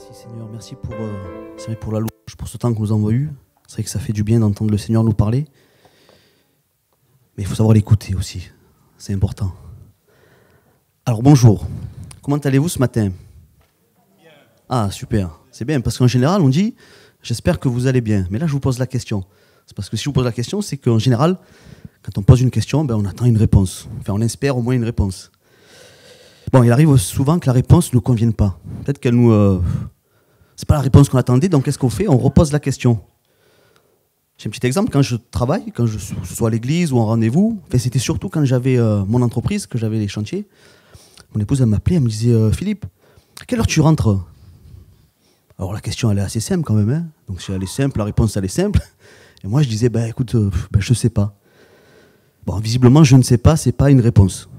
Merci Seigneur, merci pour, c'est vrai pour la louange, pour ce temps que nous avons eu. C'est vrai que ça fait du bien d'entendre le Seigneur nous parler. Mais il faut savoir l'écouter aussi, c'est important. Alors bonjour, comment allez-vous ce matin? Bien. Ah super, c'est bien, parce qu'en général on dit « j'espère que vous allez bien ». Mais là je vous pose la question. C'est parce que si je vous pose la question, c'est qu'en général, quand on pose une question, on attend une réponse. Enfin on espère au moins une réponse. Bon, il arrive souvent que la réponse ne nous convienne pas. Peut-être qu'elle nous... c'est pas la réponse qu'on attendait, donc qu'est-ce qu'on fait? On repose la question. J'ai un petit exemple, quand je travaille, quand je sois à l'église ou en rendez-vous, enfin, c'était surtout quand j'avais mon entreprise, que j'avais les chantiers, mon épouse elle m'appelait, elle me disait « Philippe, à quelle heure tu rentres ?» Alors la question elle est assez simple quand même, hein. Donc si elle est simple, la réponse elle est simple. Et moi je disais « écoute, je sais pas ». Bon, visiblement je ne sais pas, c'est pas une réponse.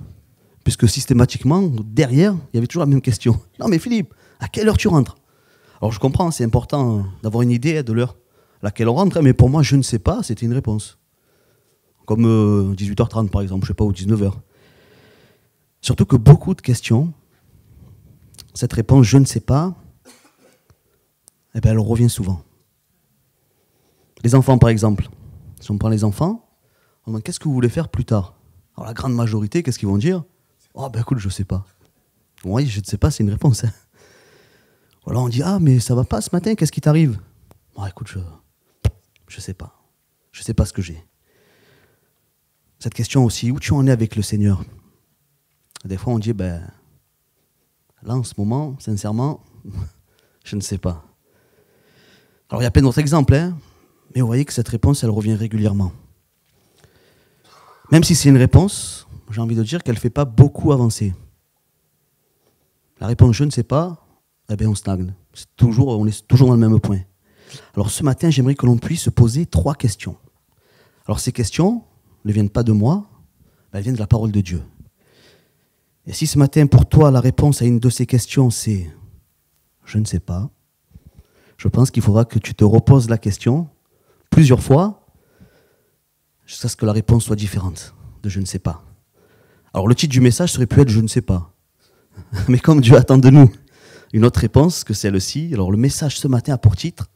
Puisque systématiquement, derrière, il y avait toujours la même question. « Non mais Philippe, à quelle heure tu rentres ?» Alors je comprends, c'est important d'avoir une idée de l'heure à laquelle on rentre, mais pour moi, je ne sais pas, c'était une réponse. Comme 18h30 par exemple, je ne sais pas, ou 19h. Surtout que beaucoup de questions, cette réponse « je ne sais pas », elle revient souvent. Les enfants par exemple, si on prend les enfants, on demande « qu'est-ce que vous voulez faire plus tard ?» Alors la grande majorité, qu'est-ce qu'ils vont dire? « Oh écoute, je ne sais pas ». Oui, je ne sais pas, c'est une réponse. Hein. Ou alors on dit « ah mais ça va pas ce matin, qu'est-ce qui t'arrive ?» Bon écoute, je sais pas. Je sais pas ce que j'ai. Cette question aussi, où tu en es avec le Seigneur? Des fois on dit là en ce moment, sincèrement, je ne sais pas. Alors il y a plein d'autres exemples, hein, mais vous voyez que cette réponse, elle revient régulièrement. Même si c'est une réponse, j'ai envie de dire qu'elle ne fait pas beaucoup avancer. La réponse je ne sais pas, on stagne. On est toujours dans le même point. Alors ce matin, j'aimerais que l'on puisse se poser 3 questions. Alors ces questions ne viennent pas de moi, elles viennent de la parole de Dieu. Et si ce matin, pour toi, la réponse à une de ces questions, c'est « je ne sais pas », je pense qu'il faudra que tu te reposes la question plusieurs fois jusqu'à ce que la réponse soit différente de « je ne sais pas ». Alors le titre du message serait pu être « je ne sais pas ». Mais comme Dieu attend de nous une autre réponse que celle-ci, alors le message ce matin a pour titre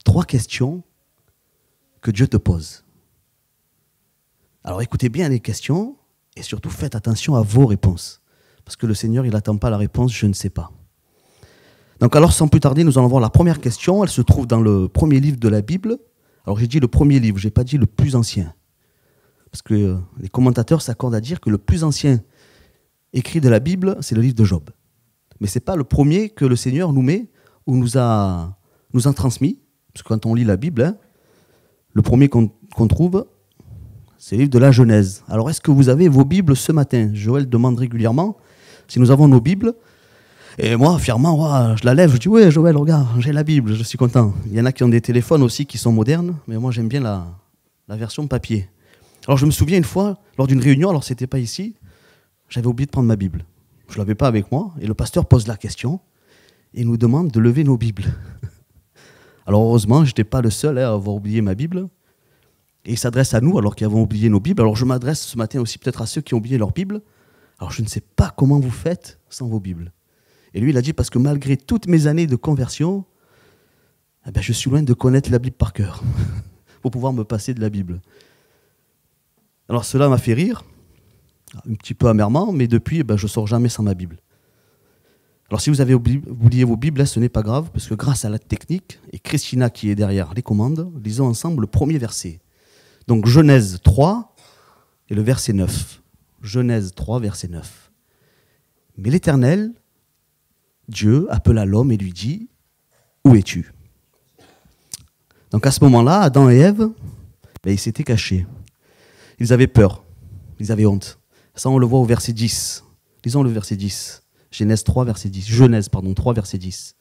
3 questions que Dieu te pose. Alors écoutez bien les questions et surtout faites attention à vos réponses. Parce que le Seigneur, il n'attend pas la réponse « je ne sais pas ». Donc alors sans plus tarder, nous allons voir la première question. Elle se trouve dans le premier livre de la Bible. Alors j'ai dit le premier livre, je n'ai pas dit le plus ancien. Parce que les commentateurs s'accordent à dire que le plus ancien écrit de la Bible, c'est le livre de Job. Mais ce n'est pas le premier que le Seigneur nous met ou nous a transmis. Parce que quand on lit la Bible, le premier qu'on trouve, c'est le livre de la Genèse. Alors est-ce que vous avez vos Bibles ce matin? Joël demande régulièrement si nous avons nos Bibles. Et moi, fièrement, je la lève, je dis « ouais, Joël, regarde, j'ai la Bible, je suis content ». Il y en a qui ont des téléphones aussi qui sont modernes, mais moi j'aime bien la version papier. Alors je me souviens une fois, lors d'une réunion, alors c'était pas ici, j'avais oublié de prendre ma Bible. Je ne l'avais pas avec moi, et le pasteur pose la question, et nous demande de lever nos Bibles. Alors heureusement, je n'étais pas le seul à avoir oublié ma Bible, et il s'adresse à nous alors qu'ils avons oublié nos Bibles. Alors je m'adresse ce matin aussi peut-être à ceux qui ont oublié leur Bible. Alors je ne sais pas comment vous faites sans vos Bibles. Et lui, il a dit, parce que malgré toutes mes années de conversion, je suis loin de connaître la Bible par cœur, pour pouvoir me passer de la Bible. Alors cela m'a fait rire, un petit peu amèrement, mais depuis, je ne sors jamais sans ma Bible. Alors si vous avez oublié vos Bibles, ce n'est pas grave, parce que grâce à la technique, et Christina qui est derrière les commandes, lisons ensemble le premier verset. Donc Genèse 3 et le verset 9. Genèse 3, verset 9. Mais l'Éternel, Dieu, appela l'homme et lui dit « Où es-tu » Donc à ce moment-là, Adam et Ève, ils s'étaient cachés. Ils avaient peur, ils avaient honte. Ça, on le voit au verset 10. Lisons le verset 10. Genèse 3, verset 10. Genèse, 3, verset 10.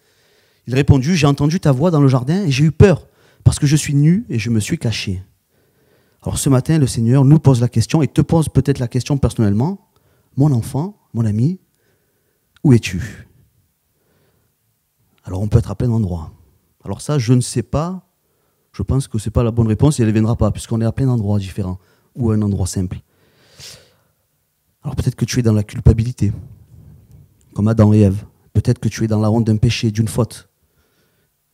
Il répondit, j'ai entendu ta voix dans le jardin et j'ai eu peur, parce que je suis nu et je me suis caché. Alors ce matin, le Seigneur nous pose la question, et te pose peut-être la question personnellement, mon enfant, mon ami, où es-tu? Alors on peut être à plein d'endroits. Alors ça, je ne sais pas, je pense que ce n'est pas la bonne réponse, et elle ne viendra pas, puisqu'on est à plein d'endroits différents, ou à un endroit simple. Alors peut-être que tu es dans la culpabilité, comme Adam et Ève. Peut-être que tu es dans la honte d'un péché, d'une faute.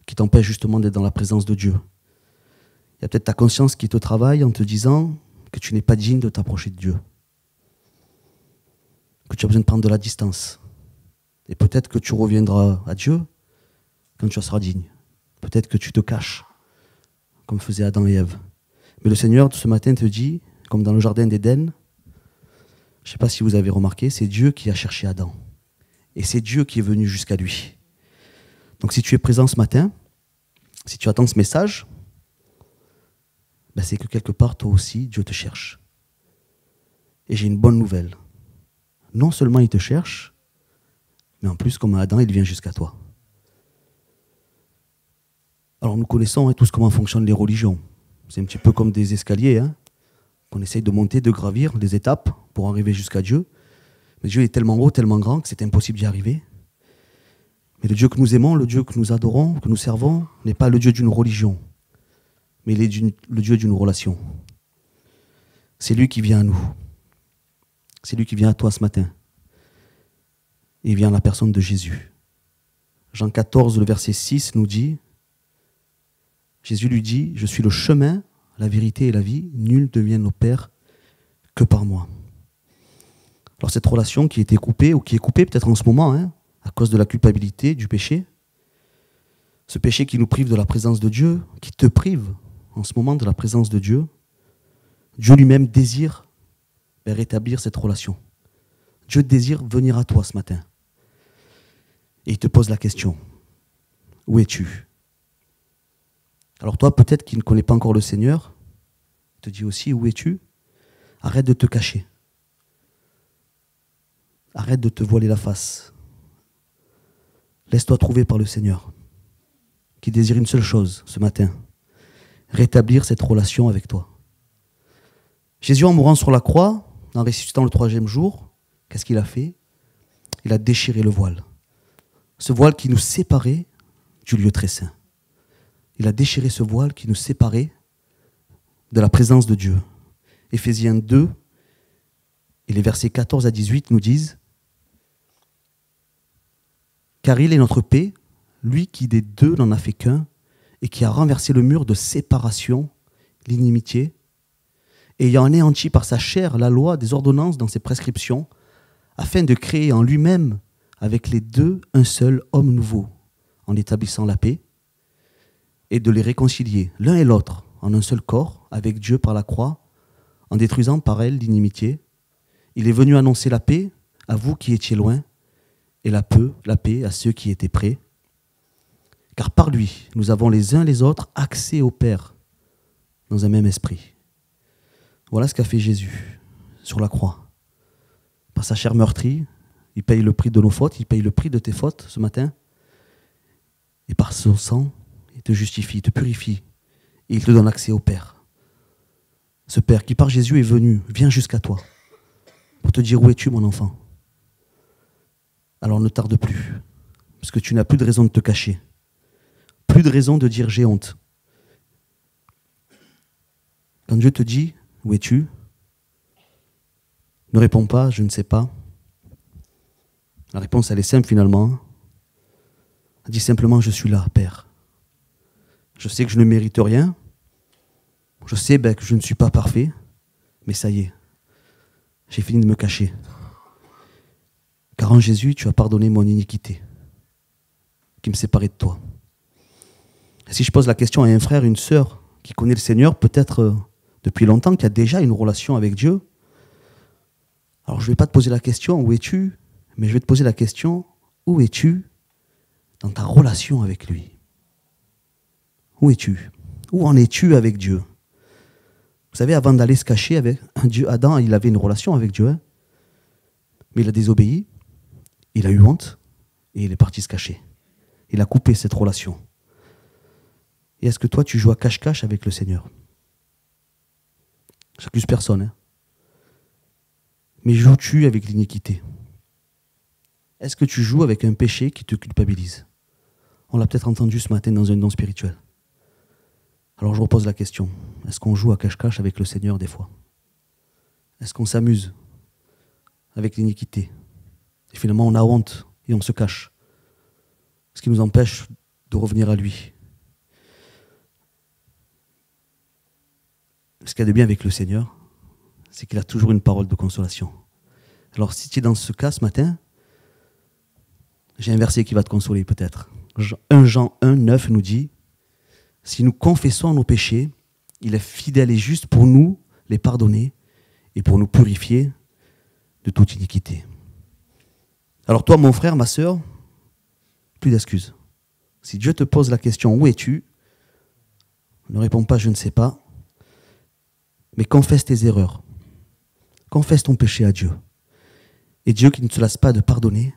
qui t'empêche justement d'être dans la présence de Dieu. Il y a peut-être ta conscience qui te travaille en te disant que tu n'es pas digne de t'approcher de Dieu, que tu as besoin de prendre de la distance. Et peut-être que tu reviendras à Dieu quand tu seras digne. Peut-être que tu te caches, comme faisaient Adam et Ève. Mais le Seigneur, ce matin, te dit, comme dans le jardin d'Éden, je ne sais pas si vous avez remarqué, c'est Dieu qui a cherché Adam. Et c'est Dieu qui est venu jusqu'à lui. Donc si tu es présent ce matin, si tu attends ce message, ben c'est que quelque part, toi aussi, Dieu te cherche. Et j'ai une bonne nouvelle. Non seulement il te cherche, mais en plus, comme Adam, il vient jusqu'à toi. Alors nous connaissons tous comment fonctionnent les religions. C'est un petit peu comme des escaliers, qu'on essaye de monter, de gravir des étapes pour arriver jusqu'à Dieu. Mais Dieu est tellement haut, tellement grand que c'est impossible d'y arriver. Mais le Dieu que nous aimons, le Dieu que nous adorons, que nous servons, n'est pas le Dieu d'une religion, mais il est le Dieu d'une relation. C'est lui qui vient à nous. C'est lui qui vient à toi ce matin. Et il vient à la personne de Jésus. Jean 14, le verset 6 nous dit, Jésus lui dit, « Je suis le chemin, la vérité et la vie, nul ne vient au Père que par moi. » Alors cette relation qui était coupée, ou qui est coupée peut-être en ce moment, à cause de la culpabilité, du péché, ce péché qui nous prive de la présence de Dieu, qui te prive en ce moment de la présence de Dieu, Dieu lui-même désire rétablir cette relation. Dieu désire venir à toi ce matin. Et il te pose la question, où es-tu? Alors toi, peut-être qui ne connais pas encore le Seigneur, il te dit aussi, où es-tu? Arrête de te cacher. Arrête de te voiler la face. Laisse-toi trouver par le Seigneur, qui désire une seule chose ce matin, rétablir cette relation avec toi. Jésus, en mourant sur la croix, en ressuscitant le 3e jour, qu'est-ce qu'il a fait? Il a déchiré le voile. Ce voile qui nous séparait du lieu très saint. Il a déchiré ce voile qui nous séparait de la présence de Dieu. Éphésiens 2 et les versets 14 à 18 nous disent « Car il est notre paix, lui qui des deux n'en a fait qu'un, et qui a renversé le mur de séparation, l'inimitié, ayant anéanti par sa chair la loi des ordonnances dans ses prescriptions, afin de créer en lui-même avec les deux un seul homme nouveau, en établissant la paix, et de les réconcilier l'un et l'autre en un seul corps avec Dieu par la croix, en détruisant par elle l'inimitié. Il est venu annoncer la paix à vous qui étiez loin, et la paix à ceux qui étaient près. Car par lui, nous avons les uns les autres accès au Père dans un même esprit. » Voilà ce qu'a fait Jésus sur la croix. Par sa chair meurtrie, il paye le prix de nos fautes, il paye le prix de tes fautes ce matin. Et par son sang, il te justifie, il te purifie. Et il te donne accès au Père. Ce Père qui par Jésus est venu, vient jusqu'à toi pour te dire où es-tu mon enfant. Alors ne tarde plus, parce que tu n'as plus de raison de te cacher. Plus de raison de dire j'ai honte. Quand Dieu te dit où es-tu, ne réponds pas je ne sais pas. La réponse elle est simple finalement. Dis simplement je suis là, Père. Je sais que je ne mérite rien. Je sais que je ne suis pas parfait. Mais ça y est, j'ai fini de me cacher. Car en Jésus, tu as pardonné mon iniquité qui me séparait de toi. Et si je pose la question à un frère, une sœur qui connaît le Seigneur, peut-être depuis longtemps, qui a déjà une relation avec Dieu, alors je ne vais pas te poser la question où es-tu, mais je vais te poser la question où es-tu dans ta relation avec lui? Où es-tu? Où en es-tu avec Dieu? Vous savez, avant d'aller se cacher avec Dieu, Adam, il avait une relation avec Dieu, mais il a désobéi, il a eu honte, et il est parti se cacher. Il a coupé cette relation. Et est-ce que toi, tu joues à cache-cache avec le Seigneur? J'accuse personne. Mais joues-tu avec l'iniquité? Est-ce que tu joues avec un péché qui te culpabilise? On l'a peut-être entendu ce matin dans un don spirituel. Alors je repose la question. Est-ce qu'on joue à cache-cache avec le Seigneur des fois? Est-ce qu'on s'amuse avec l'iniquité? Et finalement, on a honte et on se cache. Ce qui nous empêche de revenir à lui Ce qu'il y a de bien avec le Seigneur, c'est qu'il a toujours une parole de consolation. Alors si tu es dans ce cas ce matin, j'ai un verset qui va te consoler peut-être. 1 Jean 1, 9 nous dit, « Si nous confessons nos péchés, il est fidèle et juste pour nous les pardonner et pour nous purifier de toute iniquité. » Alors toi, mon frère, ma sœur, plus d'excuses. Si Dieu te pose la question « Où es-tu ?», ne réponds pas « Je ne sais pas », mais confesse tes erreurs. Confesse ton péché à Dieu. Et Dieu qui ne se lasse pas de pardonner,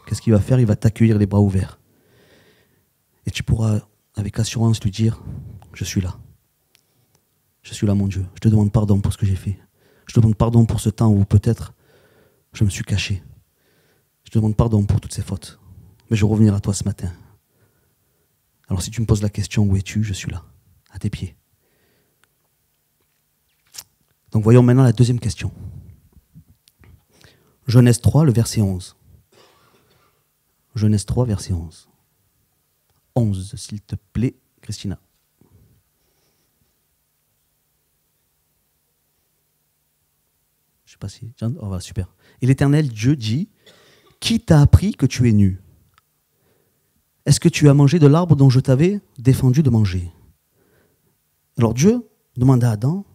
qu'est-ce qu'il va faire? Il va t'accueillir les bras ouverts. Et tu pourras avec assurance lui dire « Je suis là. Je suis là, mon Dieu. Je te demande pardon pour ce que j'ai fait. Je te demande pardon pour ce temps où peut-être je me suis caché. Je te demande pardon pour toutes ces fautes. Mais je vais revenir à toi ce matin. Alors si tu me poses la question « Où es-tu ?» Je suis là, à tes pieds. Donc voyons maintenant la deuxième question. Genèse 3, le verset 11. Genèse 3, verset 11. 11, s'il te plaît, Christina. Je ne sais pas si... Oh, voilà, super. Et l'Éternel Dieu dit, « Qui t'a appris que tu es nu? Est-ce que tu as mangé de l'arbre dont je t'avais défendu de manger ?» Alors Dieu demanda à Adam,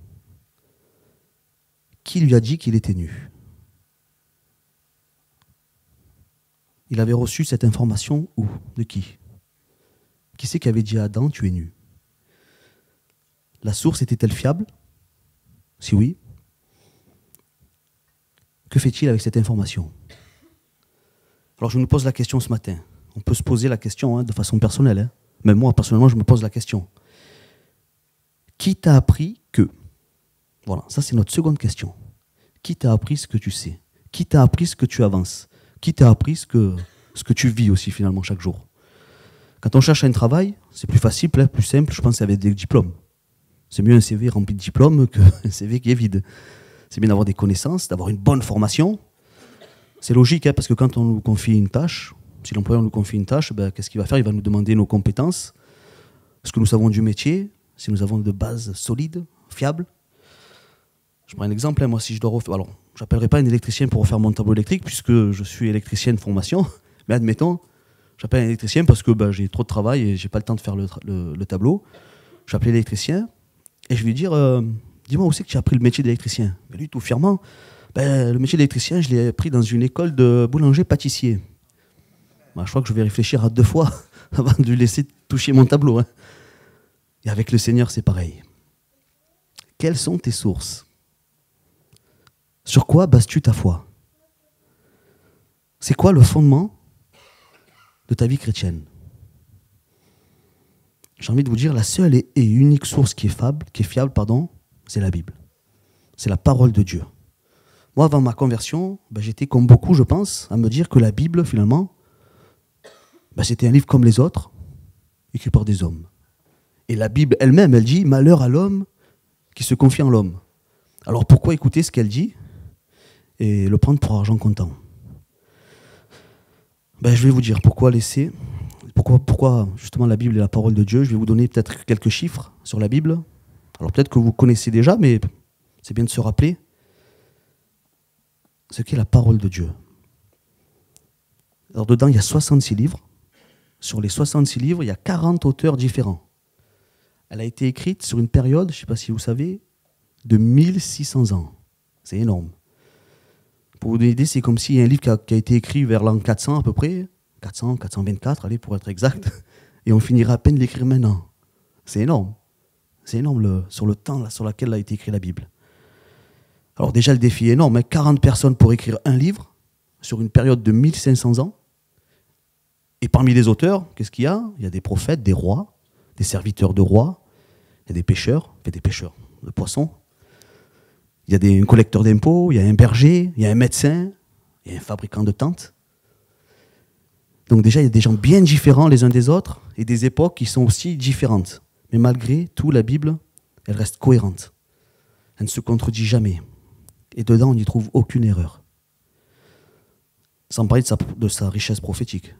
qui lui a dit qu'il était nu? Il avait reçu cette information où? De qui? Qui c'est qui avait dit à Adam, tu es nu? La source était-elle fiable? Si oui, que fait-il avec cette information? Alors je nous pose la question ce matin. On peut se poser la question de façon personnelle. Hein. Même moi, personnellement, je me pose la question. Qui t'a appris que? Voilà, ça c'est notre seconde question. Qui t'a appris ce que tu sais? Qui t'a appris ce que tu avances? Qui t'a appris ce que tu vis aussi finalement chaque jour? Quand on cherche un travail, c'est plus facile, plus simple, je pense, avec des diplômes. C'est mieux un CV rempli de diplômes qu'un CV qui est vide. C'est bien d'avoir des connaissances, d'avoir une bonne formation. C'est logique, parce que quand on nous confie une tâche, si l'employeur nous confie une tâche, qu'est-ce qu'il va faire? Il va nous demander nos compétences, ce que nous savons du métier, si nous avons de bases solides, fiables. Je prends un exemple, moi si je dois refaire... Alors, je n'appellerai pas un électricien pour refaire mon tableau électrique, puisque je suis électricien de formation, mais admettons, j'appelle un électricien parce que j'ai trop de travail et je n'ai pas le temps de faire le tableau. J'appelle l'électricien et je vais lui dire, dis-moi où c'est que tu as appris le métier d'électricien? Mais lui, tout fièrement, le métier d'électricien, je l'ai appris dans une école de boulanger-pâtissier. Je crois que je vais réfléchir à 2 fois avant de lui laisser toucher mon tableau. Hein. Et avec le Seigneur, c'est pareil. Quelles sont tes sources? Sur quoi bases-tu ta foi? C'est quoi le fondement de ta vie chrétienne? J'ai envie de vous dire, la seule et unique source qui est fiable, c'est la Bible. C'est la parole de Dieu. Moi, avant ma conversion, j'étais comme beaucoup, je pense, à me dire que la Bible, finalement, c'était un livre comme les autres, écrit par des hommes. Et la Bible elle-même, elle dit « Malheur à l'homme qui se confie en l'homme ». Alors pourquoi écouter ce qu'elle dit et le prendre pour argent comptant? Je vais vous dire pourquoi justement la Bible est la parole de Dieu. Je vais vous donner peut-être quelques chiffres sur la Bible. Alors peut-être que vous connaissez déjà, mais c'est bien de se rappeler ce qu'est la parole de Dieu. Alors dedans, il y a 66 livres. Sur les 66 livres, il y a 40 auteurs différents. Elle a été écrite sur une période, je ne sais pas si vous savez, de 1600 ans. C'est énorme. Pour vous donner une idée, c'est comme s'il y a un livre qui a été écrit vers l'an 400 à peu près, 400, 424, allez, pour être exact, et on finira à peine de l'écrire maintenant. C'est énorme. C'est énorme sur le temps sur lequel a été écrite la Bible. Alors déjà, le défi est énorme. 40 personnes pour écrire un livre sur une période de 1500 ans. Et parmi les auteurs, qu'est-ce qu'il y a? Il y a des prophètes, des rois, des serviteurs de rois, il y a des pêcheurs de poissons. Il y a un collecteur d'impôts, il y a un berger, il y a un médecin, il y a un fabricant de tentes. Donc déjà, il y a des gens bien différents les uns des autres et des époques qui sont aussi différentes. Mais malgré tout, la Bible, elle reste cohérente. Elle ne se contredit jamais. Et dedans, on n'y trouve aucune erreur. Sans parler de sa richesse prophétique.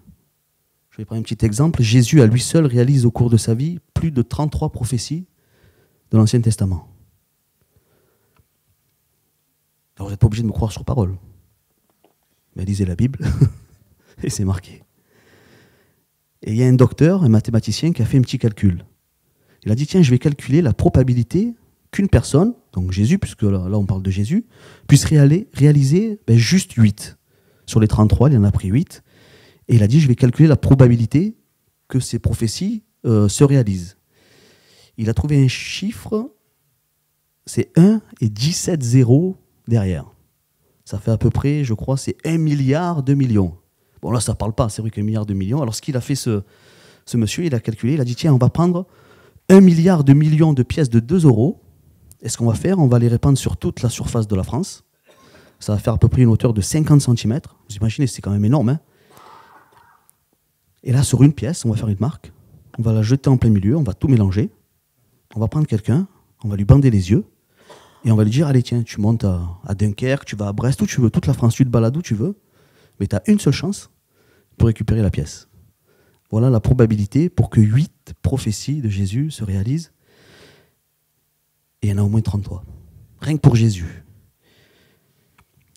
Je vais prendre un petit exemple. Jésus, à lui seul, réalise au cours de sa vie plus de 33 prophéties de l'Ancien Testament. Alors vous n'êtes pas obligé de me croire sur parole. Mais lisez la Bible, et c'est marqué. Et il y a un docteur, un mathématicien, qui a fait un petit calcul. Il a dit, tiens, je vais calculer la probabilité qu'une personne, donc Jésus, puisque là on parle de Jésus, puisse réaliser juste 8. Sur les 33, il en a pris 8. Et il a dit, je vais calculer la probabilité que ces prophéties se réalisent. Il a trouvé un chiffre, c'est 1 et 17 zéros derrière. Ça fait à peu près, je crois, c'est 1 milliard de millions. Bon, là, ça ne parle pas, c'est vrai qu'un milliard de millions. Alors, ce qu'il a fait, ce monsieur, il a calculé, il a dit, tiens, on va prendre 1 milliard de millions de pièces de 2 euros. Et ce qu'on va faire, on va les répandre sur toute la surface de la France. Ça va faire à peu près une hauteur de 50 cm. Vous imaginez, c'est quand même énorme. Hein. Et là, sur une pièce, on va faire une marque. On va la jeter en plein milieu, on va tout mélanger. On va prendre quelqu'un, on va lui bander les yeux. Et on va lui dire, allez, tiens, tu montes à Dunkerque, tu vas à Brest, où tu veux, toute la France, tu te balades où tu veux. Mais tu as une seule chance pour récupérer la pièce. Voilà la probabilité pour que 8 prophéties de Jésus se réalisent. Et il y en a au moins 33. Rien que pour Jésus.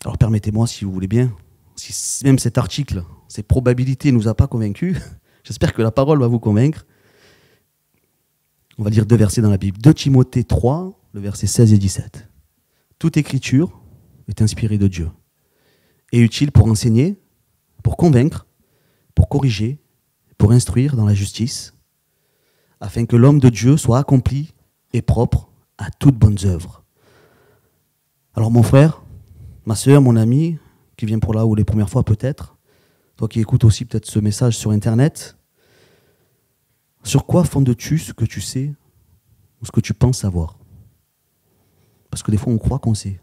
Alors permettez-moi, si vous voulez bien, si même cet article, ces probabilités ne nous a pas convaincus, j'espère que la parole va vous convaincre. On va lire 2 versets dans la Bible. 2 Timothée 3, le verset 16 et 17. Toute écriture est inspirée de Dieu et utile pour enseigner, pour convaincre, pour corriger, pour instruire dans la justice, afin que l'homme de Dieu soit accompli et propre à toutes bonnes œuvres. Alors mon frère, ma sœur, mon ami, qui vient pour là ou les premières fois peut-être, toi qui écoutes aussi peut-être ce message sur Internet, sur quoi fondes-tu ce que tu sais ou ce que tu penses savoir? Parce que des fois on croit qu'on sait.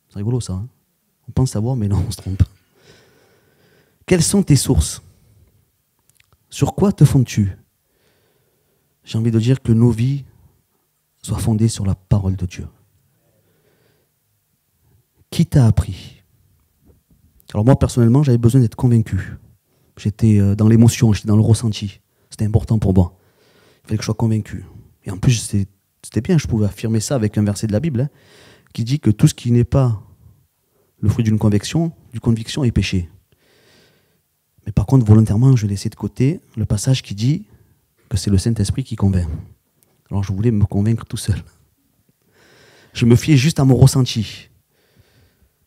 C'est rigolo ça. Hein, on pense savoir mais non, on se trompe. Quelles sont tes sources? Sur quoi te fondes-tu? J'ai envie de dire que nos vies soient fondées sur la parole de Dieu. Qui t'a appris? Alors moi personnellement j'avais besoin d'être convaincu. J'étais dans l'émotion, j'étais dans le ressenti. C'était important pour moi. Il fallait que je sois convaincu. Et en plus c'était bien, je pouvais affirmer ça avec un verset de la Bible hein, qui dit que tout ce qui n'est pas le fruit d'une conviction est péché. Mais par contre, volontairement, je laissais de côté le passage qui dit que c'est le Saint-Esprit qui convainc. Alors je voulais me convaincre tout seul. Je me fiais juste à mon ressenti.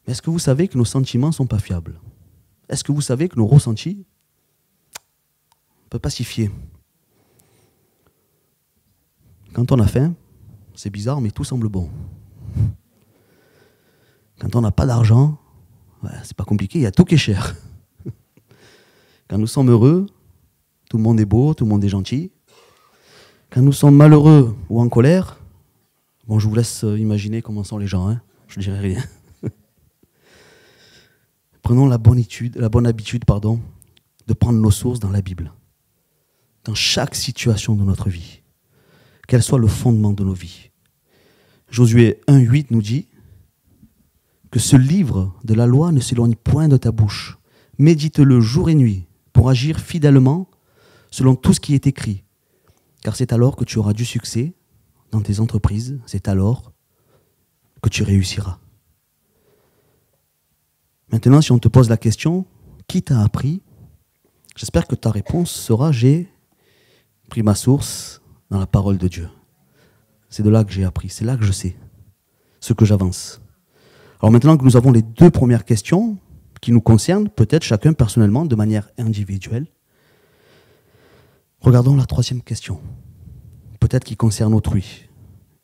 Mais est-ce que vous savez que nos sentiments ne sont pas fiables? Est-ce que vous savez que nos ressentis, on ne peut pas s'y fier? Quand on a faim, c'est bizarre, mais tout semble bon. Quand on n'a pas d'argent, c'est pas compliqué, il y a tout qui est cher. Quand nous sommes heureux, tout le monde est beau, tout le monde est gentil. Quand nous sommes malheureux ou en colère, bon, je vous laisse imaginer comment sont les gens, hein, je ne dirai rien. Prenons la bonne habitude, de prendre nos sources dans la Bible, dans chaque situation de notre vie, quel soit le fondement de nos vies. Josué 1,8 nous dit que ce livre de la loi ne s'éloigne point de ta bouche. Médite-le jour et nuit pour agir fidèlement selon tout ce qui est écrit. Car c'est alors que tu auras du succès dans tes entreprises, c'est alors que tu réussiras. Maintenant, si on te pose la question, qui t'a appris? J'espère que ta réponse sera, j'ai pris ma source dans la parole de Dieu. C'est de là que j'ai appris, c'est là que je sais ce que j'avance. Alors maintenant que nous avons les 2 premières questions qui nous concernent, peut-être chacun personnellement, de manière individuelle, regardons la 3e question, peut-être qui concerne autrui,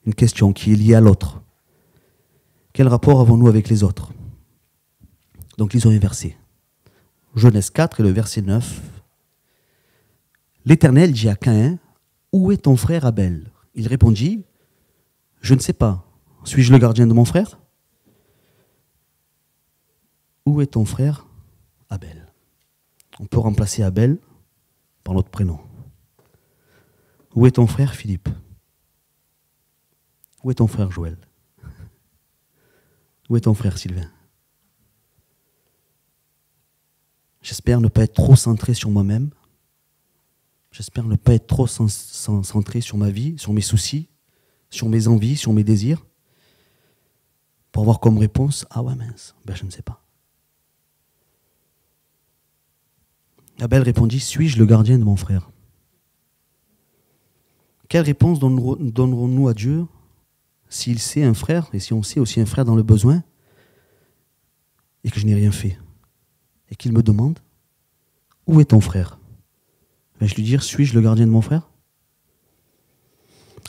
une question qui est liée à l'autre. Quel rapport avons-nous avec les autres? Donc lisons un verset. Genèse 4 et le verset 9. L'Éternel dit à Caïn, « Où est ton frère Abel ?» Il répondit, « Je ne sais pas. Suis-je le gardien de mon frère ?» Où est ton frère Abel? On peut remplacer Abel par notre prénom. Où est ton frère Philippe? Où est ton frère Joël? Où est ton frère Sylvain? J'espère ne pas être trop centré sur moi-même. J'espère ne pas être trop centré sur ma vie, sur mes soucis, sur mes envies, sur mes désirs, pour avoir comme réponse, ah ouais mince, ben je ne sais pas. Abel répondit, suis-je le gardien de mon frère? Quelle réponse donnerons-nous à Dieu s'il sait un frère, et si on sait aussi un frère dans le besoin, et que je n'ai rien fait, et qu'il me demande, où est ton frère? Vais-je lui dire, suis-je le gardien de mon frère?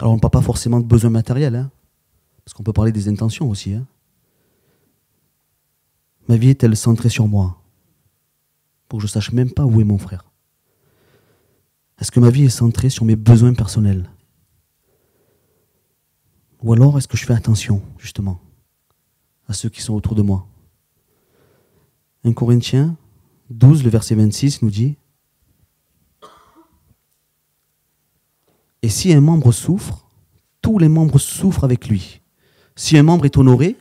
Alors on ne parle pas forcément de besoin matériel, hein, parce qu'on peut parler des intentions aussi. Hein. Ma vie est-elle centrée sur moi, pour que je ne sache même pas où est mon frère? Est-ce que ma vie est centrée sur mes besoins personnels? Ou alors est-ce que je fais attention, justement, à ceux qui sont autour de moi? 1 Corinthiens 12, le verset 26 nous dit, « Et si un membre souffre, tous les membres souffrent avec lui. Si un membre est honoré,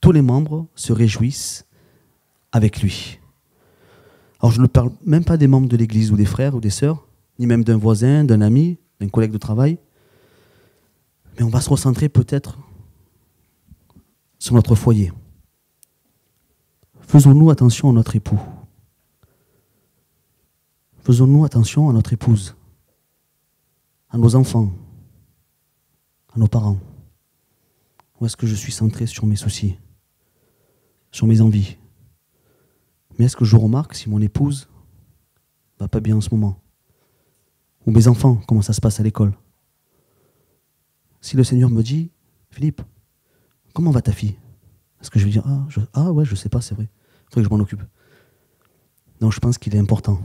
tous les membres se réjouissent avec lui. » Alors je ne parle même pas des membres de l'église ou des frères ou des sœurs, ni même d'un voisin, d'un ami, d'un collègue de travail. Mais on va se recentrer peut-être sur notre foyer. Faisons-nous attention à notre époux. Faisons-nous attention à notre épouse, à nos enfants, à nos parents. Ou est-ce que je suis centré sur mes soucis, sur mes envies? Mais est-ce que je remarque si mon épouse va pas bien en ce moment? Ou mes enfants, comment ça se passe à l'école? Si le Seigneur me dit, Philippe, comment va ta fille? Est-ce que je vais dire, ah ouais, je sais pas, c'est vrai, il faudrait que je m'en occupe. Non, je pense qu'il est important,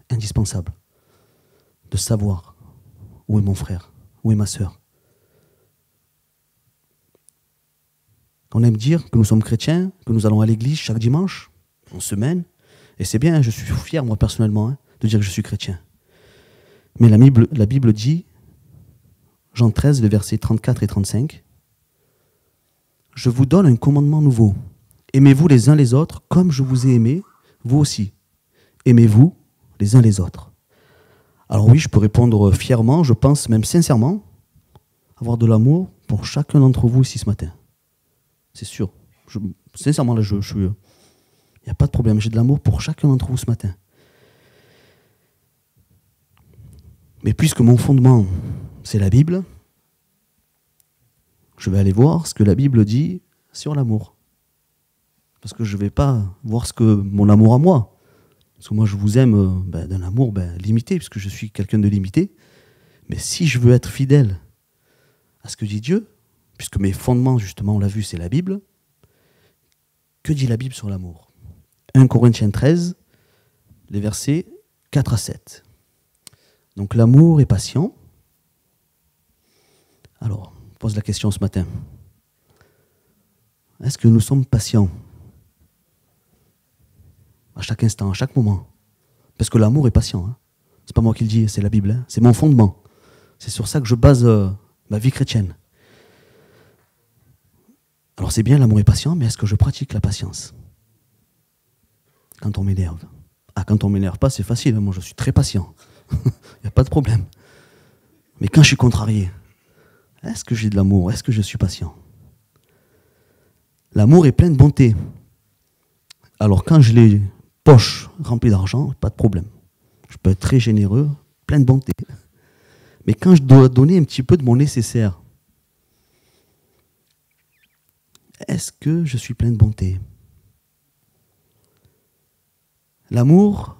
indispensable, de savoir où est mon frère, où est ma sœur. On aime dire que nous sommes chrétiens, que nous allons à l'église chaque dimanche, en semaine, et c'est bien, je suis fier, moi, personnellement, de dire que je suis chrétien. Mais la Bible dit, Jean 13, le versets 34 et 35, « Je vous donne un commandement nouveau. Aimez-vous les uns les autres comme je vous ai aimé, vous aussi. Aimez-vous les uns les autres. » Alors oui, je peux répondre fièrement, je pense même sincèrement, avoir de l'amour pour chacun d'entre vous ici ce matin. C'est sûr. Sincèrement, là, je suis... Il n'y a pas de problème, j'ai de l'amour pour chacun d'entre vous ce matin. Mais puisque mon fondement, c'est la Bible, je vais aller voir ce que la Bible dit sur l'amour. Parce que je ne vais pas voir ce que mon amour à moi. Parce que moi, je vous aime d'un amour limité, puisque je suis quelqu'un de limité. Mais si je veux être fidèle à ce que dit Dieu, puisque mes fondements, justement, on l'a vu, c'est la Bible, que dit la Bible sur l'amour? 1 Corinthiens 13, les versets 4 à 7. Donc l'amour est patient. Alors, je pose la question ce matin. Est-ce que nous sommes patients? À chaque instant, à chaque moment. Parce que l'amour est patient. Hein. C'est pas moi qui le dis, c'est la Bible. Hein. C'est mon fondement. C'est sur ça que je base ma vie chrétienne. Alors c'est bien, l'amour est patient, mais est-ce que je pratique la patience? Quand on m'énerve. Ah, quand on m'énerve pas, c'est facile. Moi, je suis très patient. Il n'y a pas de problème. Mais quand je suis contrarié, est-ce que j'ai de l'amour? Est-ce que je suis patient? L'amour est plein de bonté. Alors quand je les poche remplies d'argent, pas de problème. Je peux être très généreux, plein de bonté. Mais quand je dois donner un petit peu de mon nécessaire, est-ce que je suis plein de bonté? L'amour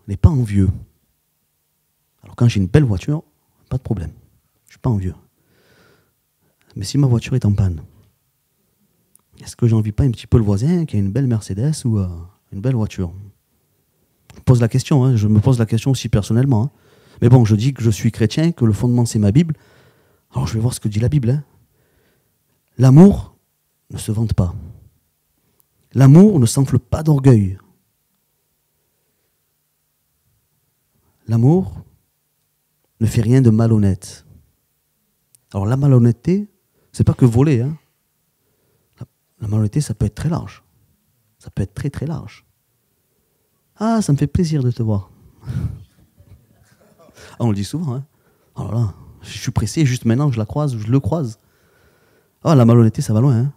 n'est pas envieux. Alors quand j'ai une belle voiture, pas de problème. Je ne suis pas envieux. Mais si ma voiture est en panne, est-ce que j'envie pas un petit peu le voisin qui a une belle Mercedes ou une belle voiture? Je pose la question, hein, je me pose la question aussi personnellement. Hein. Mais bon, je dis que je suis chrétien, que le fondement c'est ma Bible. Alors je vais voir ce que dit la Bible. Hein. L'amour ne se vante pas. L'amour ne s'enfle pas d'orgueil. L'amour ne fait rien de malhonnête. Alors la malhonnêteté, c'est pas que voler. Hein. La malhonnêteté, ça peut être très large. Ça peut être très très large. Ah, ça me fait plaisir de te voir. Ah, on le dit souvent. Hein. Alors là, je suis pressé, juste maintenant que je la croise ou je le croise. Ah, la malhonnêteté, ça va loin. Hein.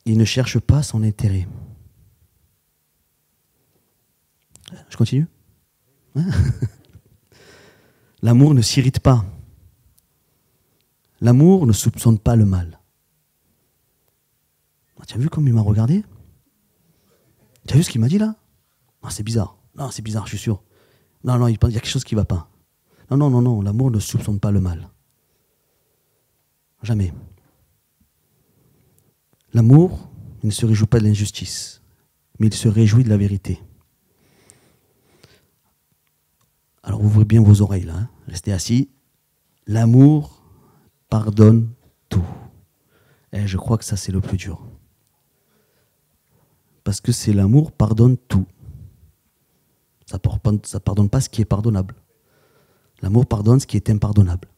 Il ne cherche pas son intérêt. Je continue? Hein? L'amour ne s'irrite pas. L'amour ne soupçonne pas le mal. Tu as vu comme il m'a regardé? Tu as vu ce qu'il m'a dit là? Non, c'est bizarre. Non, c'est bizarre, je suis sûr. Non, non, il y a quelque chose qui ne va pas. Non, non, non, non, l'amour ne soupçonne pas le mal. Jamais. L'amour, il ne se réjouit pas de l'injustice, mais il se réjouit de la vérité. Alors ouvrez bien vos oreilles là, hein. Restez assis. L'amour pardonne tout. Et je crois que ça c'est le plus dur. Parce que c'est l'amour pardonne tout. Ça pardonne pas ce qui est pardonnable. L'amour pardonne ce qui est impardonnable.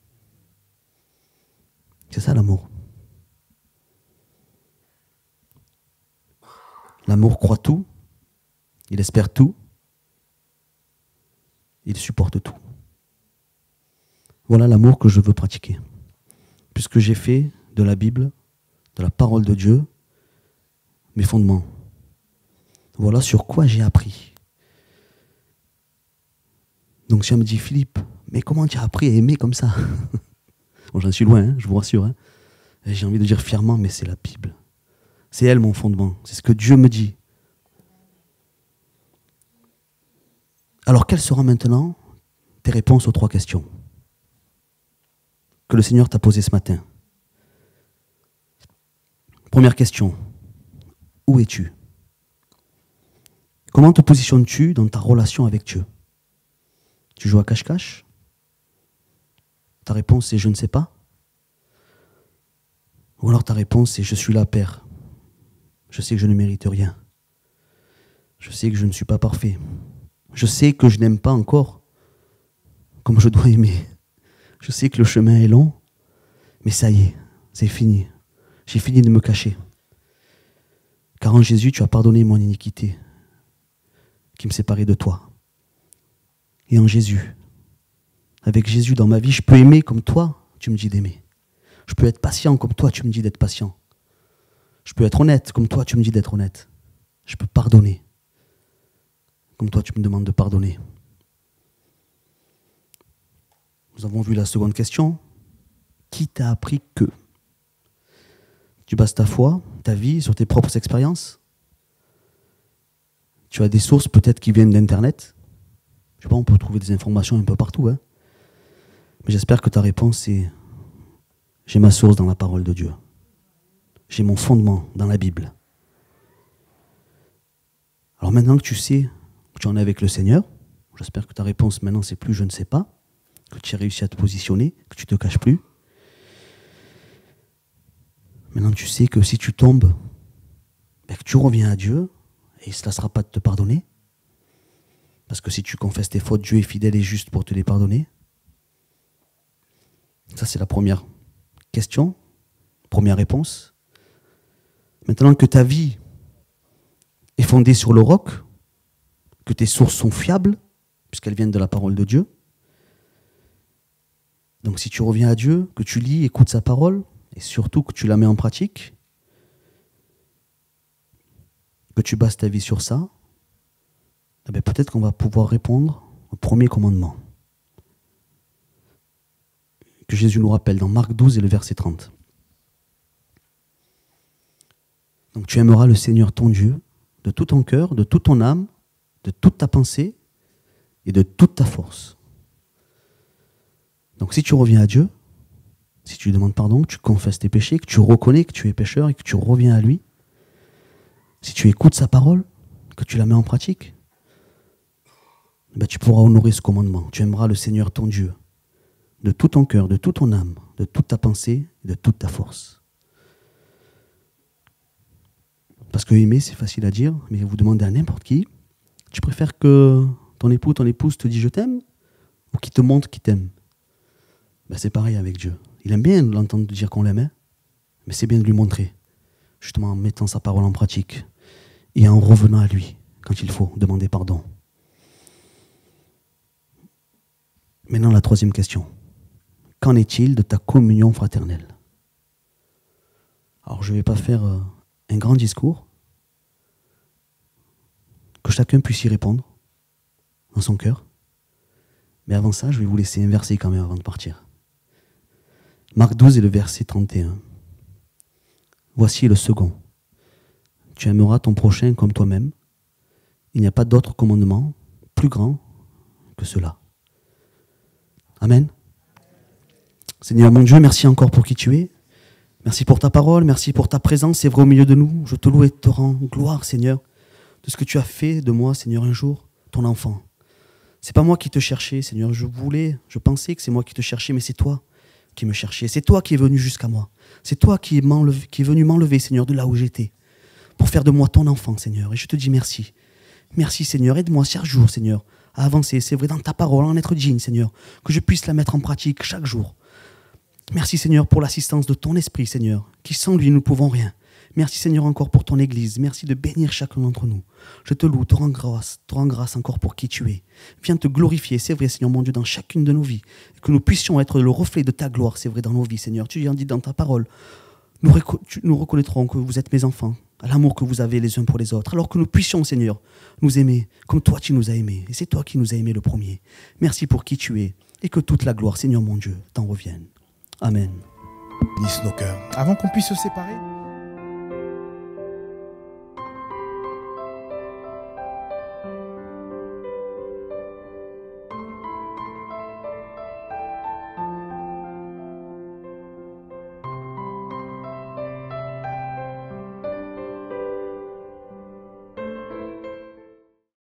C'est ça l'amour. L'amour croit tout, il espère tout, il supporte tout. Voilà l'amour que je veux pratiquer. Puisque j'ai fait de la Bible, de la parole de Dieu, mes fondements. Voilà sur quoi j'ai appris. Donc si on me dit, Philippe, mais comment tu as appris à aimer comme ça? Bon, j'en suis loin, hein, je vous rassure. Hein. Et j'ai envie de dire fièrement, mais c'est la Bible. C'est elle mon fondement. C'est ce que Dieu me dit. Alors quelles seront maintenant tes réponses aux 3 questions que le Seigneur t'a posées ce matin? Première question. Où es-tu? Comment te positionnes-tu dans ta relation avec Dieu? Tu joues à cache-cache? Ta réponse est je ne sais pas? Ou alors ta réponse est je suis là, Père. Je sais que je ne mérite rien. Je sais que je ne suis pas parfait. Je sais que je n'aime pas encore comme je dois aimer. Je sais que le chemin est long, mais ça y est, c'est fini. J'ai fini de me cacher. Car en Jésus, tu as pardonné mon iniquité qui me séparait de toi. Et en Jésus, avec Jésus dans ma vie, je peux aimer comme toi, tu me dis d'aimer. Je peux être patient comme toi, tu me dis d'être patient. Je peux être honnête comme toi, tu me dis d'être honnête. Je peux pardonner comme toi, tu me demandes de pardonner. Nous avons vu la seconde question. Qui t'a appris que? Tu bases ta foi, ta vie sur tes propres expériences? Tu as des sources peut-être qui viennent d'Internet? Je sais pas, on peut trouver des informations un peu partout. Hein. Mais j'espère que ta réponse est j'ai ma source dans la parole de Dieu. J'ai mon fondement dans la Bible. Alors maintenant que tu sais que tu en es avec le Seigneur, j'espère que ta réponse maintenant c'est plus je ne sais pas, que tu as réussi à te positionner, que tu ne te caches plus. Maintenant tu sais que si tu tombes, que tu reviens à Dieu, et cela ne sera pas de te pardonner, parce que si tu confesses tes fautes, Dieu est fidèle et juste pour te les pardonner. Ça c'est la première question, première réponse. Maintenant que ta vie est fondée sur le roc, que tes sources sont fiables, puisqu'elles viennent de la parole de Dieu. Donc si tu reviens à Dieu, que tu lis, écoutes sa parole, et surtout que tu la mets en pratique, que tu bases ta vie sur ça, eh bien peut-être qu'on va pouvoir répondre au premier commandement que Jésus nous rappelle dans Marc 12 et le verset 30. Donc tu aimeras le Seigneur ton Dieu de tout ton cœur, de toute ton âme, de toute ta pensée et de toute ta force. Donc si tu reviens à Dieu, si tu lui demandes pardon, que tu confesses tes péchés, que tu reconnais que tu es pécheur et que tu reviens à lui, si tu écoutes sa parole, que tu la mets en pratique, ben tu pourras honorer ce commandement. Tu aimeras le Seigneur ton Dieu de tout ton cœur, de toute ton âme, de toute ta pensée et de toute ta force. Parce que aimer, c'est facile à dire, mais vous demandez à n'importe qui, tu préfères que ton époux, ton épouse te dise je t'aime ou qu'il te montre qu'il t'aime? Ben c'est pareil avec Dieu. Il aime bien l'entendre dire qu'on l'aime, mais c'est bien de lui montrer, justement en mettant sa parole en pratique et en revenant à lui quand il faut demander pardon. Maintenant, la troisième question. Qu'en est-il de ta communion fraternelle? Alors, je ne vais pas faire un grand discours, que chacun puisse y répondre dans son cœur. Mais avant ça, je vais vous laisser un verset quand même avant de partir. Marc 12 et le verset 31. Voici le second. Tu aimeras ton prochain comme toi-même. Il n'y a pas d'autre commandement plus grand que cela. Amen. Seigneur mon Dieu, merci encore pour qui tu es. Merci pour ta parole, merci pour ta présence, c'est vrai au milieu de nous. Je te loue et te rends gloire, Seigneur, de ce que tu as fait de moi, Seigneur, un jour, ton enfant. C'est pas moi qui te cherchais, Seigneur, je pensais que c'est moi qui te cherchais, mais c'est toi qui me cherchais. C'est toi qui es venu jusqu'à moi. C'est toi qui es venu m'enlever, Seigneur, de là où j'étais, pour faire de moi ton enfant, Seigneur. Et je te dis merci. Merci, Seigneur, aide-moi chaque jour, Seigneur, à avancer, c'est vrai, dans ta parole, en être digne, Seigneur, que je puisse la mettre en pratique chaque jour. Merci Seigneur pour l'assistance de ton esprit Seigneur, qui sans lui nous ne pouvons rien. Merci Seigneur encore pour ton église, merci de bénir chacun d'entre nous. Je te loue, te rends grâce encore pour qui tu es. Viens te glorifier, c'est vrai Seigneur mon Dieu, dans chacune de nos vies, et que nous puissions être le reflet de ta gloire, c'est vrai dans nos vies Seigneur. Tu en dis dans ta parole, nous reconnaîtrons que vous êtes mes enfants, à l'amour que vous avez les uns pour les autres, alors que nous puissions Seigneur nous aimer comme toi tu nous as aimés, et c'est toi qui nous as aimés le premier. Merci pour qui tu es, et que toute la gloire Seigneur mon Dieu t'en revienne. Amen. Bénisse nos cœurs. Avant qu'on puisse se séparer.